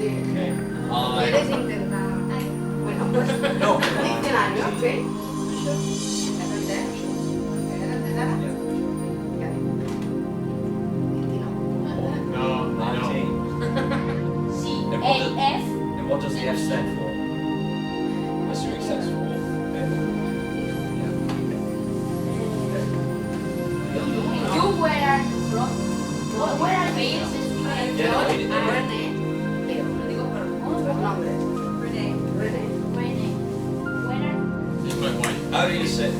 Okay. ¿Quieres intentar? Bueno, pues No. diccionario, ¿ok? No. 19. C-A-F. And what does the F stand for? Assuming stands for. You where are you from? Where are you from? Yeah, no, it- A René, pero lo digo por los nombres. René. Where are you? How do you say?